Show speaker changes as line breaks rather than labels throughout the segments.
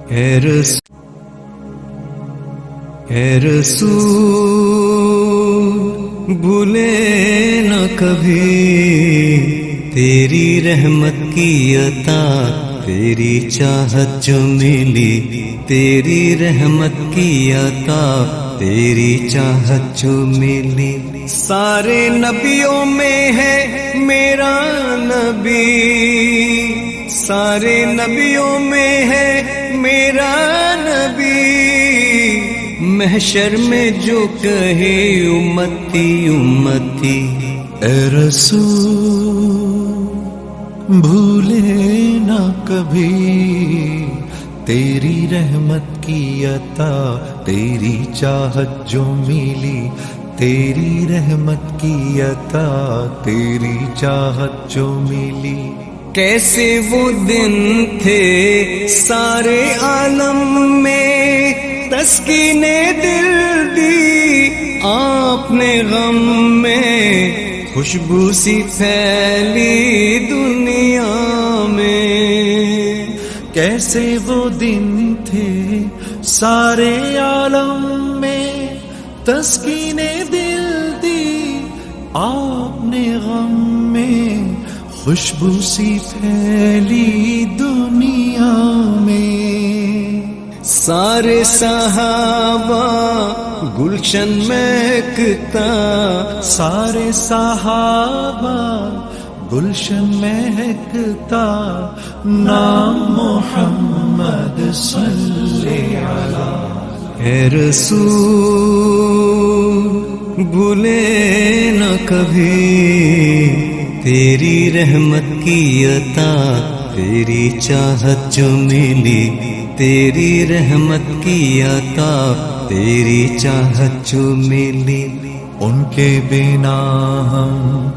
اے رسول بھولے نہ کبھی تیری رحمت کی عطا، تیری چاہت جو ملی، تیری رحمت کی عطا، تیری چاہت جو ملی۔ سارے نبیوں میں ہے میرا نبی، سارے نبیوں میں ہے میرا نبی، محشر میں جو کہے امتی امتی۔
اے رسول بھولے نہ کبھی تیری رحمت کی عطا، تیری چاہت جو ملی، تیری رحمت کی عطا، تیری چاہت جو ملی۔
کیسے وہ دن تھے سارے عالم میں، تسکین دل دی آپ نے غم میں، خوشبو سی پھیلی دنیا میں۔
کیسے وہ دن تھے سارے عالم میں، تسکین دل دی آپ نے غم میں، خوشبو سی پھیلی دنیا میں۔
سارے صحابہ گلشن مہکتا،
سارے صحابہ گلشن مہکتا، نام محمد صلی علیہ۔
اے رسول بھولے نہ کبھی تیری رحمت کی عطا، تیری چاہت جو ملی، تیری رحمت کی عطا، تیری چاہت جو ملی۔
ان کے بنا ہم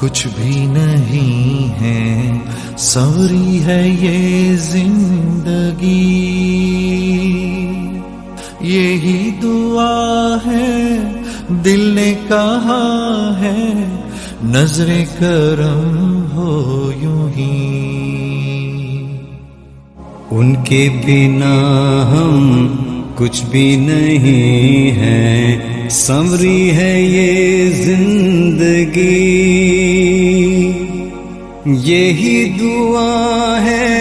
کچھ بھی نہیں ہیں، سنوری ہے یہ زندگی، یہی دعا ہے دل نے کہا ہے، نظر کرم ہو یوں ہی۔
ان کے بنا ہم کچھ بھی نہیں ہیں، سنوری ہے یہ زندگی، یہی دعا ہے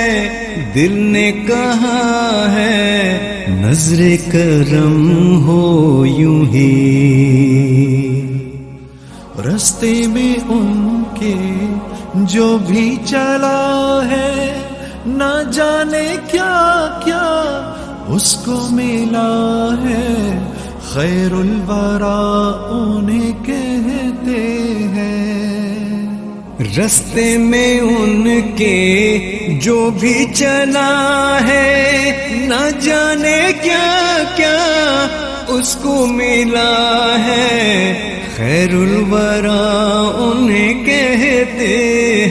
دل نے کہا ہے، نظر کرم ہو یوں ہی۔
رستے میں ان کے جو بھی چلا ہے، نہ جانے کیا کیا اس کو ملا ہے، خیر الورا انہیں کہتے ہیں۔
رستے میں ان کے جو بھی چلا ہے، نہ جانے کیا کیا اس کو ملا ہے، خیر الورا انہیں کہتے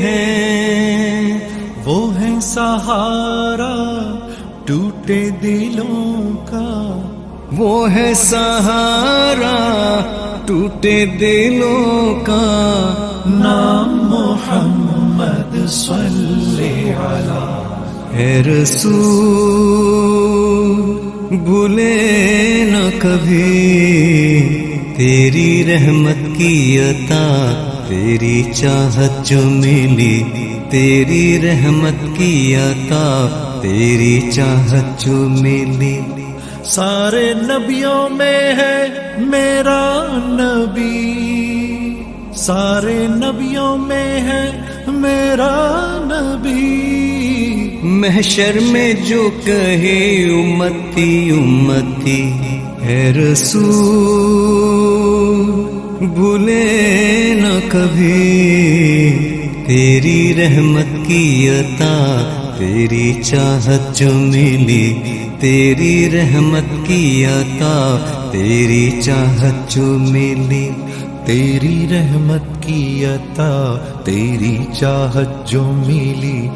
ہیں۔
وہ ہے سہارا ٹوٹے دلوں کا،
وہ ہے سہارا ٹوٹے دلوں کا،
نام محمد صلی علیہ۔
اے رسول بھولے نہ کبھی تیری رحمت کی عطا، تیری چاہت جو ملی، تیری رحمت کی عطا، تیری چاہت جو ملی۔
سارے نبیوں میں ہے میرا نبی، سارے نبیوں میں ہے میرا نبی،
محشر میں جو کہے امتی امتی۔ اے رسول بھولے نہ کبھی تیری رحمت کی عطا، تیری چاہت جو ملی، تیری رحمت کی عطا، تیری چاہت جو ملی۔
تیری رحمت کی عطا، تیری چاہت جو ملی،